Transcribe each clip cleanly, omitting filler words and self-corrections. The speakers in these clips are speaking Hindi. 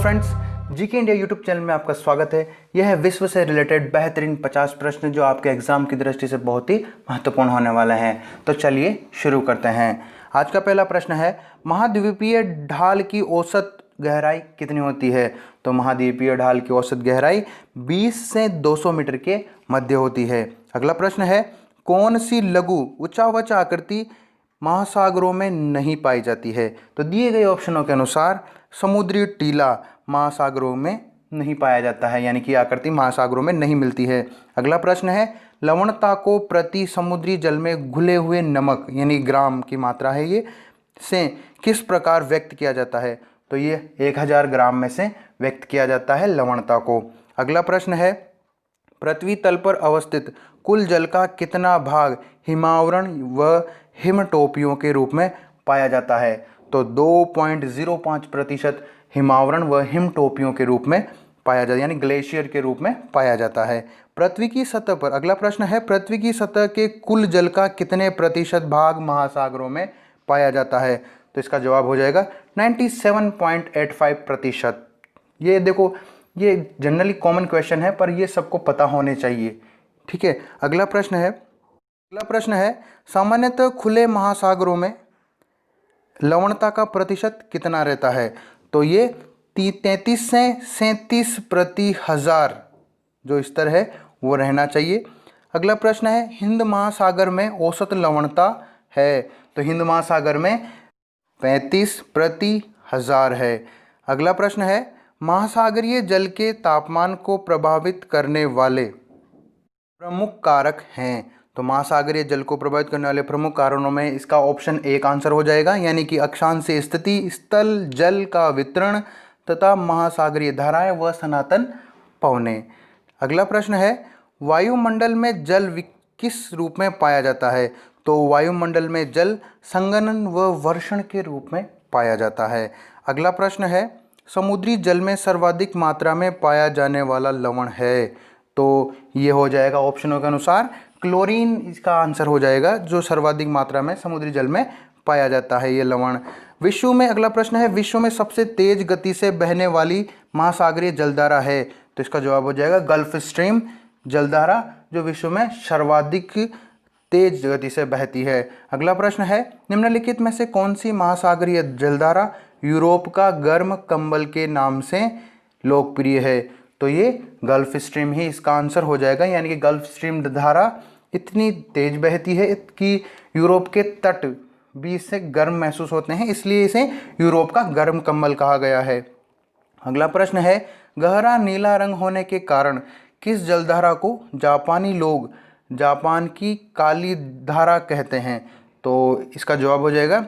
Friends, GK India YouTube channel में आपका स्वागत है। यह है विश्व से रिलेटेड बेहतरीन 50 प्रश्न जो आपके एग्जाम की दृष्टि से बहुत ही महत्वपूर्ण होने वाले हैं। तो चलिए शुरू करते हैं। आज का पहला प्रश्न है, महाद्वीपीय ढाल की औसत गहराई कितनी होती है? तो महाद्वीपीय ढाल की औसत गहराई 20 से 200 मीटर के मध्य होती है। अगला प्रश्न है, कौन सी लघु उच्चावच आकृति महासागरों में नहीं पाई जाती है? तो दिए गए ऑप्शनों के अनुसार समुद्री टीला महासागरों में नहीं पाया जाता है, यानी कि आकृति महासागरों में नहीं मिलती है। अगला प्रश्न है, लवणता को प्रति समुद्री जल में घुले हुए नमक यानी ग्राम की मात्रा है ये से किस प्रकार व्यक्त किया जाता है? तो ये 1000 ग्राम में से व्यक्त किया जाता है लवणता को। अगला प्रश्न है, पृथ्वी तल पर अवस्थित कुल जल का कितना भाग हिमावरण व हिमटोपियों के रूप में पाया जाता है? तो 2.05% हिमावरण व हिमटोपियों के रूप में पाया जाता है, यानी ग्लेशियर के रूप में पाया जाता है। पृथ्वी की सतह पर, अगला प्रश्न है, पृथ्वी की सतह के कुल जल का कितने प्रतिशत भाग महासागरों में पाया जाता है? तो इसका जवाब हो जाएगा 97.85%। ये देखो, ये जनरली कॉमन क्वेश्चन है पर ये सबको पता होने चाहिए, ठीक है। अगला प्रश्न है, सामान्यतः खुले महासागरों में लवणता का प्रतिशत कितना रहता है? तो ये 33 से 37 प्रति हजार जो स्तर है वो रहना चाहिए। अगला प्रश्न है, हिंद महासागर में औसत लवणता है? तो हिंद महासागर में 35 प्रति हजार है। अगला प्रश्न है, महासागरीय जल के तापमान को प्रभावित करने वाले प्रमुख कारक हैं? तो महासागरीय जल को प्रभावित करने वाले प्रमुख कारणों में इसका ऑप्शन एक आंसर हो जाएगा, यानी कि अक्षांशीय स्थिति, स्थल जल का वितरण तथा महासागरीय धाराएं व सनातन पवनें। अगला प्रश्न है, वायुमंडल में जल किस रूप में पाया जाता है? तो वायुमंडल में जल संघनन व वर्षण के रूप में पाया जाता है। अगला प्रश्न है, समुद्री जल में सर्वाधिक मात्रा में पाया जाने वाला लवण है? तो ये हो जाएगा ऑप्शनों के अनुसार क्लोरीन, इसका आंसर हो जाएगा, जो सर्वाधिक मात्रा में समुद्री जल में पाया जाता है ये लवण। विश्व में, अगला प्रश्न है, विश्व में सबसे तेज गति से बहने वाली महासागरीय जलधारा है? तो इसका जवाब हो जाएगा गल्फ स्ट्रीम जलधारा, जो विश्व में सर्वाधिक तेज गति से बहती है। अगला प्रश्न है, निम्नलिखित में से कौन सी महासागरीय जलधारा यूरोप का गर्म कंबल के नाम से लोकप्रिय है? तो ये गल्फ स्ट्रीम ही इसका आंसर हो जाएगा, यानी कि गल्फ स्ट्रीम धारा इतनी तेज बहती है कि यूरोप के तट भी इससे गर्म महसूस होते हैं, इसलिए इसे यूरोप का गर्म कंबल कहा गया है। अगला प्रश्न है, गहरा नीला रंग होने के कारण किस जलधारा को जापानी लोग जापान की काली धारा कहते हैं? तो इसका जवाब हो जाएगा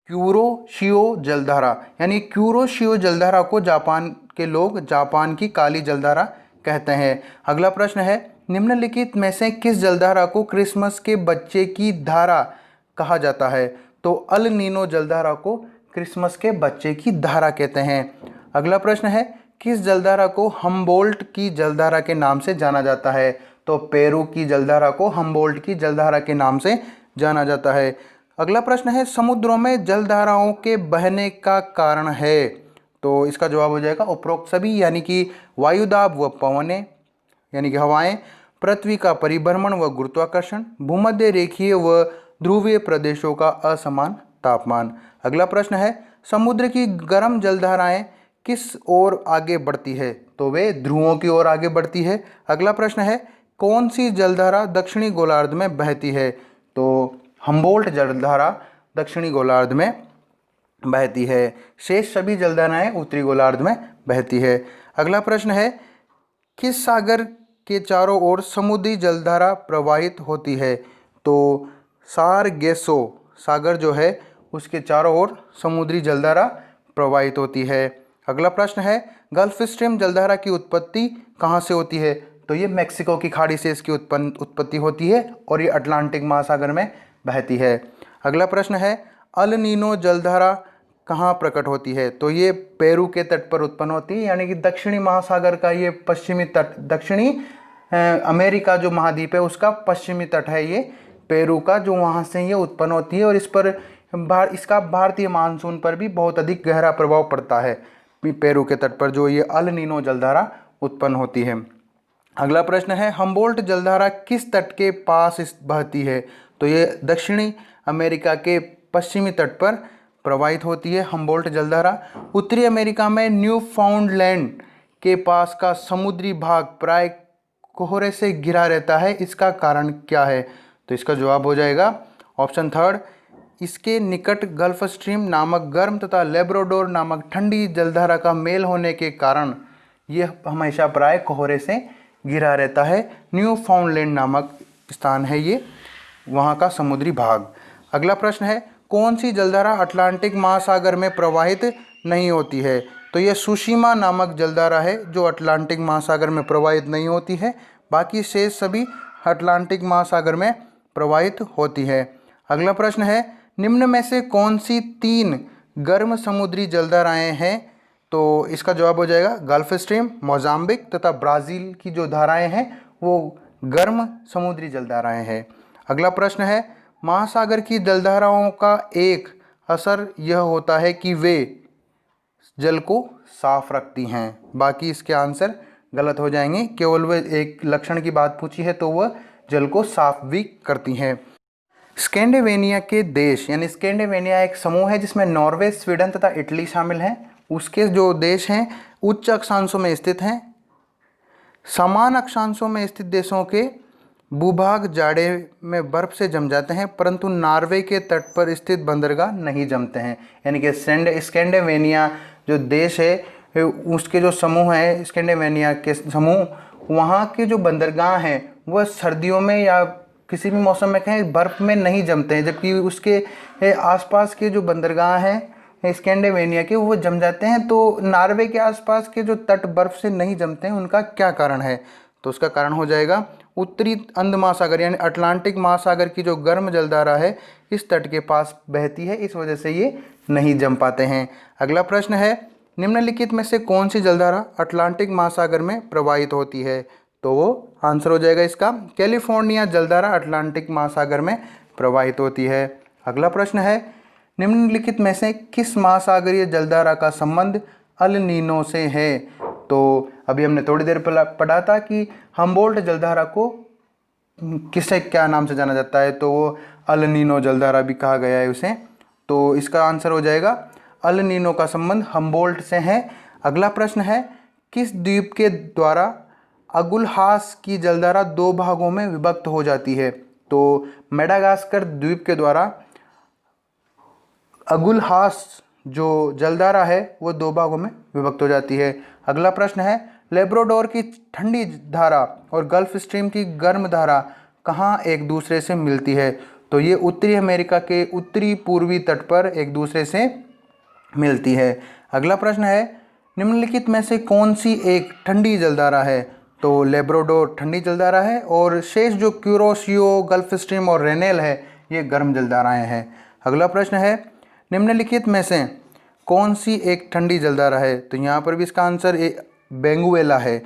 क्यूरोशियो जलधारा, यानी क्यूरोशियो जलधारा को जापान के लोग जापान की काली जलधारा कहते हैं। अगला प्रश्न है, निम्नलिखित में से किस जलधारा को क्रिसमस के बच्चे की धारा कहा जाता है? तो अल नीनो जलधारा को क्रिसमस के बच्चे की धारा कहते हैं। अगला प्रश्न है, किस जलधारा को हम्बोल्ट की जलधारा के नाम से जाना जाता है? तो पेरू की जलधारा को हम्बोल्ट की जलधारा के नाम से जाना जाता है। अगला प्रश्न है, समुद्रों में जलधाराओं के बहने का कारण है? तो इसका जवाब हो जाएगा उपरोक्त सभी, यानी कि वायुदाब व पवनें यानी कि हवाएं, पृथ्वी का परिभ्रमण व गुरुत्वाकर्षण, भूमध्य रेखीय व ध्रुवीय प्रदेशों का असमान तापमान। अगला प्रश्न है, समुद्र की गर्म जलधाराएं किस ओर आगे बढ़ती है? तो वे ध्रुवों की ओर आगे बढ़ती है। अगला प्रश्न है, कौन सी जलधारा दक्षिणी गोलार्ध में बहती है? तो हम्बोल्ट जलधारा दक्षिणी गोलार्ध में बहती है, शेष सभी जलधाराएं उत्तरी गोलार्ध में बहती है। अगला प्रश्न है, किस सागर के चारों ओर समुद्री जलधारा प्रवाहित होती है? तो सारगेसो सागर जो है उसके चारों ओर समुद्री जलधारा प्रवाहित होती है। अगला प्रश्न है, गल्फ स्ट्रीम जलधारा की उत्पत्ति कहाँ से होती है? तो ये मेक्सिको की खाड़ी से इसकी उत्पत्ति होती है और ये अटलांटिक महासागर में बहती है। अगला प्रश्न है, अल नीनो जलधारा कहाँ प्रकट होती है? तो ये पेरू के तट पर उत्पन्न होती है, यानी कि दक्षिणी महासागर का ये पश्चिमी तट, दक्षिणी अमेरिका जो महाद्वीप है उसका पश्चिमी तट है ये पेरू का, जो वहाँ से ये उत्पन्न होती है और इस पर इसका भारतीय मानसून पर भी बहुत अधिक गहरा प्रभाव पड़ता है। पेरू के तट पर जो ये अल नीनो जलधारा उत्पन्न होती है। अगला प्रश्न है हम्बोल्ट जलधारा किस तट के पास बहती है? तो ये दक्षिणी अमेरिका के पश्चिमी तट पर प्रवाहित होती है हम्बोल्ट जलधारा। उत्तरी अमेरिका में न्यू फाउंडलैंड के पास का समुद्री भाग प्राय कोहरे से घिरा रहता है, इसका कारण क्या है? तो इसका जवाब हो जाएगा ऑप्शन थर्ड, इसके निकट गल्फ स्ट्रीम नामक गर्म तथा लेब्राडोर नामक ठंडी जलधारा का मेल होने के कारण यह हमेशा प्राय कोहरे से घिरा रहता है। न्यू फाउंडलैंड नामक स्थान है ये, वहाँ का समुद्री भाग। अगला प्रश्न है कौन सी जलधारा अटलांटिक महासागर में प्रवाहित नहीं होती है? तो यह सुशीमा नामक जलधारा है जो अटलांटिक महासागर में प्रवाहित नहीं होती है, बाकी शेष सभी अटलांटिक महासागर में प्रवाहित होती है। अगला प्रश्न है निम्न में से कौन सी 3 गर्म समुद्री जलधाराएं हैं? तो इसका जवाब हो जाएगा गल्फ स्ट्रीम, मोजाम्बिक तथा ब्राज़ील की जो धाराएं हैं वो गर्म समुद्री जलधाराएं हैं। अगला प्रश्न है महासागर की जलधाराओं का एक असर यह होता है कि वे जल को साफ रखती हैं, बाकी इसके आंसर गलत हो जाएंगे। केवल वे एक लक्षण की बात पूछी है तो वह जल को साफ भी करती हैं। स्कैंडिनेविया के देश, यानी स्कैंडिनेविया एक समूह है जिसमें नॉर्वे, स्वीडन तथा इटली शामिल हैं। उसके जो देश हैं उच्च अक्षांशों में स्थित हैं। समान अक्षांशों में स्थित देशों के भूभाग जाड़े में बर्फ से जम जाते हैं, परंतु नॉर्वे के तट पर स्थित बंदरगाह नहीं जमते हैं। यानी कि स्कैंडिनेविया जो देश है उसके जो समूह है, स्कैंडिनेविया के समूह, वहाँ के जो बंदरगाह हैं वह सर्दियों में या किसी भी मौसम में कहें बर्फ़ में नहीं जमते हैं, जबकि उसके आसपास के जो बंदरगाह हैं स्कैंडिनेविया के वो जम जाते हैं। तो नॉर्वे के आसपास के जो तट बर्फ़ से नहीं जमते हैं उनका क्या कारण है? तो उसका कारण हो जाएगा उत्तरी अंध महासागर यानी अटलांटिक महासागर की जो गर्म जलधारा है इस तट के पास बहती है, इस वजह से ये नहीं जम पाते हैं। अगला प्रश्न है निम्नलिखित में से कौन सी जलधारा अटलांटिक महासागर में प्रवाहित होती है? तो वो आंसर हो जाएगा इसका कैलिफोर्निया जलधारा अटलांटिक महासागर में प्रवाहित होती है। अगला प्रश्न है निम्नलिखित में से किस महासागरीय जलधारा का संबंध अल नीनो से है? तो अभी हमने थोड़ी देर पहले पढ़ा था कि हम्बोल्ट जलधारा को किससे क्या नाम से जाना जाता है? तो वो अल नीनो जलधारा भी कहा गया है उसे। तो इसका आंसर हो जाएगा अल नीनो का संबंध हम्बोल्ट से है। अगला प्रश्न है किस द्वीप के द्वारा अगुलहास की जलधारा 2 भागों में विभक्त हो जाती है? तो मेडागास्कर द्वीप के द्वारा अगुलहास जो जलधारा है वो 2 भागों में विभक्त हो जाती है। अगला प्रश्न है लेब्राडोर की ठंडी धारा और गल्फ स्ट्रीम की गर्म धारा कहाँ एक दूसरे से मिलती है? तो ये उत्तरी अमेरिका के उत्तरी पूर्वी तट पर एक दूसरे से मिलती है। अगला प्रश्न है निम्नलिखित में से कौन सी एक ठंडी जलधारा है? तो लेब्राडोर ठंडी जलधारा है और शेष जो क्यूरोसियो, गल्फ स्ट्रीम और रेनेल है ये गर्म जलधाराएं हैं। अगला प्रश्न है निम्नलिखित में से कौन सी एक ठंडी जलधारा है? तो यहाँ पर भी इसका आंसर बेंगुएला है,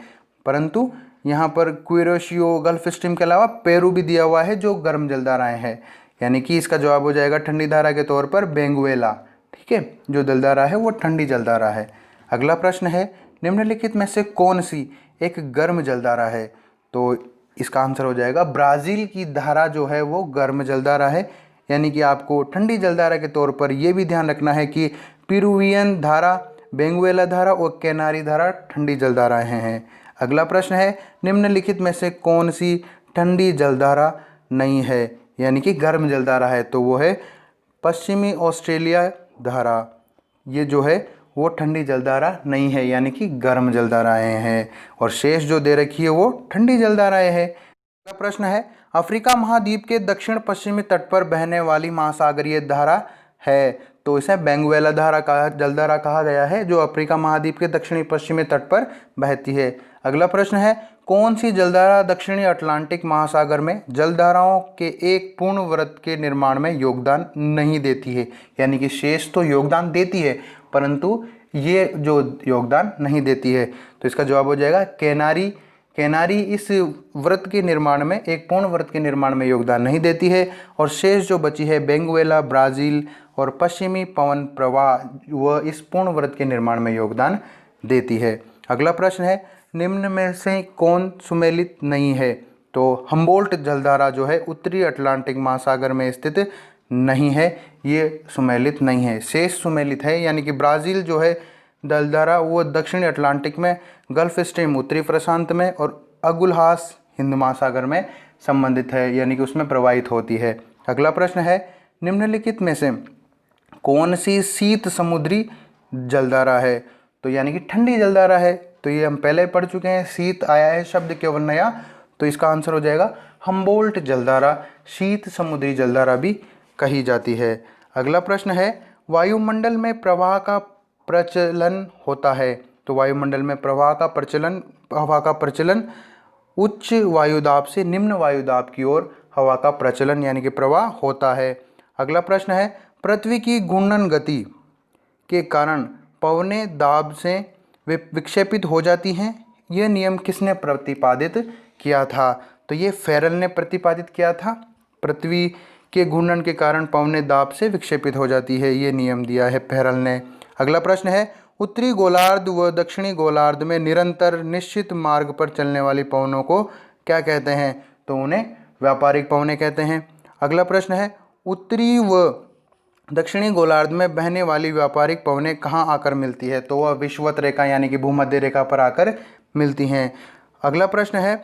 परंतु यहाँ पर क्यूरोसियो, गल्फ स्ट्रीम के अलावा पेरू भी दिया हुआ है जो गर्म जलधाराएं हैं, यानी कि इसका जवाब हो जाएगा ठंडी धारा के तौर पर बेंगुएला। ठीक है, जो जलधारा है वो ठंडी जलधारा है। अगला प्रश्न है निम्नलिखित में से कौन सी एक गर्म जलधारा है? तो इसका आंसर हो जाएगा ब्राज़ील की धारा जो है वो गर्म जलधारा है। यानी कि आपको ठंडी जलधारा के तौर पर यह भी ध्यान रखना है कि पेरुवियन धारा, बेंगुएला धारा और कैनारी धारा ठंडी जलधाराएं हैं। अगला प्रश्न है निम्नलिखित में से कौन सी ठंडी जलधारा नहीं है यानी कि गर्म जलधारा है? तो वो है पश्चिमी ऑस्ट्रेलिया धारा, ये जो है वो ठंडी जलधारा नहीं है यानी कि गर्म जलधाराएं हैं, और शेष जो दे रखी है वो ठंडी जलधाराएं हैं। अगला प्रश्न है अफ्रीका महाद्वीप के दक्षिण पश्चिमी तट पर बहने वाली महासागरीय धारा है? तो इसे बेंगुएला धारा का जलधारा कहा गया है जो अफ्रीका महाद्वीप के दक्षिणी पश्चिमी तट पर बहती है। अगला प्रश्न है कौन सी जलधारा दक्षिणी अटलांटिक महासागर में जलधाराओं के एक पूर्ण वृत्त के निर्माण में योगदान नहीं देती है? यानी कि शेष तो योगदान देती है परंतु ये जो योगदान नहीं देती है। तो इसका जवाब हो जाएगा कैनारी केनारी इस वृत्त के निर्माण में, एक पूर्ण वृत्त के निर्माण में योगदान नहीं देती है। और शेष जो बची है बेंगुएला, ब्राज़ील और पश्चिमी पवन प्रवाह, वह इस पूर्ण वृत्त के निर्माण में योगदान देती है। अगला प्रश्न है, निम्न में से कौन सुमेलित नहीं है? तो हम्बोल्ट जलधारा जो है उत्तरी अटलांटिक महासागर में स्थित नहीं है, ये सुमेलित नहीं है। शेष सुमेलित है, यानी कि ब्राज़ील जो है जलधारा वो दक्षिणी अटलांटिक में, गल्फ स्ट्रीम उत्तरी प्रशांत में और अगुलहास हिंद महासागर में संबंधित है, यानी कि उसमें प्रवाहित होती है। अगला प्रश्न है, निम्नलिखित में से कौन सी शीत समुद्री जलधारा है? तो यानी कि ठंडी जलधारा है। तो ये हम पहले पढ़ चुके हैं, शीत आया है शब्द केवल नया, तो इसका आंसर हो जाएगा हम्बोल्ट जलधारा, शीत समुद्री जलधारा भी कही जाती है। अगला प्रश्न है, वायुमंडल में प्रवाह का प्रचलन होता है। तो वायुमंडल में प्रवाह का प्रचलन उच्च वायुदाब से निम्न वायुदाब की ओर हवा का प्रचलन यानी कि प्रवाह होता है। अगला प्रश्न है, पृथ्वी की घूर्णन गति के कारण पवनें दाब से विक्षेपित हो जाती हैं। यह नियम किसने प्रतिपादित किया था? तो ये फेरल ने प्रतिपादित किया था। पृथ्वी के घूर्णन के कारण पवनें दाब से विक्षेपित हो जाती है, ये नियम दिया है फेरल ने। अगला प्रश्न है, उत्तरी गोलार्ध व दक्षिणी गोलार्ध में निरंतर निश्चित मार्ग पर चलने वाली पवनों को क्या कहते हैं? तो उन्हें व्यापारिक पवनें कहते हैं। अगला प्रश्न है, उत्तरी व दक्षिणी गोलार्ध में बहने वाली व्यापारिक पवनें कहाँ आकर मिलती है? तो वह विषुवत रेखा यानी कि भूमध्य रेखा पर आकर मिलती हैं। अगला प्रश्न है,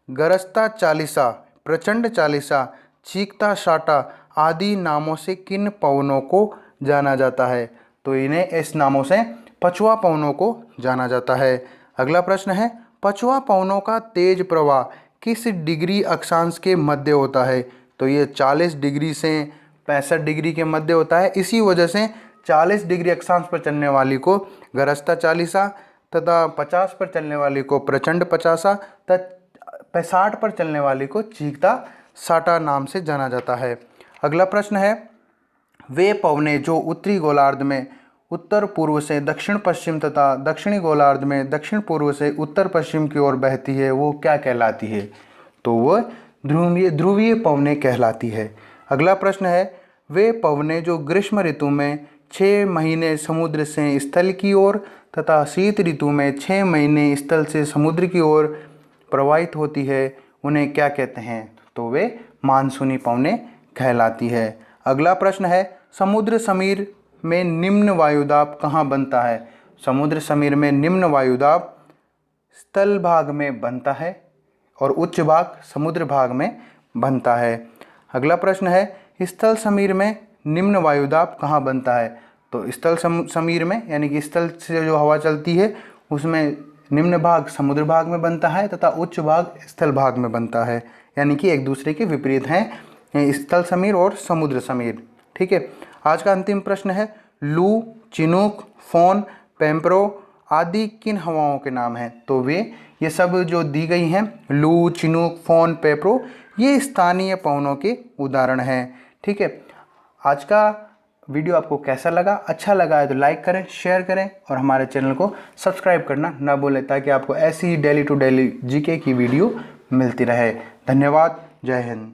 गरजता चालीसा, प्रचंड चालीसा, चीखता साटा आदि नामों से किन पवनों को जाना जाता है? तो इन्हें इस नामों से पछुआ पवनों को जाना जाता है। अगला प्रश्न है, पछुआ पवनों का तेज प्रवाह किस डिग्री अक्षांश के मध्य होता है? तो ये 40 डिग्री से 65 डिग्री के मध्य होता है। इसी वजह से 40 डिग्री अक्षांश पर चलने वाली को गरजता चालीसा तथा 50 पर चलने वाली को प्रचंड पचासा तथा 60 पर चलने वाली को चीखता साटा नाम से जाना जाता है। अगला प्रश्न है, वे पवनें जो उत्तरी गोलार्ध में उत्तर पूर्व से दक्षिण पश्चिम तथा दक्षिणी गोलार्ध में दक्षिण पूर्व से उत्तर पश्चिम की ओर बहती है, वो क्या कहलाती है? तो वह ध्रुवीय पवनें कहलाती है। अगला प्रश्न है, वे पवनें जो ग्रीष्म ऋतु में 6 महीने समुद्र से स्थल की ओर तथा शीत ऋतु में 6 महीने स्थल से समुद्र की ओर प्रवाहित होती है, उन्हें क्या कहते हैं? तो वे मानसूनी पवनें कहलाती है। अगला प्रश्न है, समुद्र समीर में निम्न वायुदाब कहाँ बनता है? समुद्र समीर में निम्न वायुदाब स्थल भाग में बनता है और उच्च भाग समुद्र भाग में बनता है। अगला प्रश्न है, स्थल समीर में निम्न वायुदाब कहाँ बनता है? तो स्थल समीर में यानी कि स्थल से जो हवा चलती है उसमें निम्न भाग समुद्र भाग में बनता है तथा उच्च भाग स्थल भाग में बनता है, यानी कि एक दूसरे के विपरीत हैं स्थल समीर और समुद्र समीर। ठीक है। आज का अंतिम प्रश्न है, लू, चिनूक, फोन, पेम्परो आदि किन हवाओं के नाम हैं? तो ये सब जो दी गई हैं, लू, चिनूक, फोन, पेम्परो, ये स्थानीय पवनों के उदाहरण हैं। ठीक है। आज का वीडियो आपको कैसा लगा? अच्छा लगा है तो लाइक करें, शेयर करें और हमारे चैनल को सब्सक्राइब करना ना भूलें, ताकि आपको ऐसी डेली टू डेली जीके की वीडियो मिलती रहे। धन्यवाद। जय हिंद।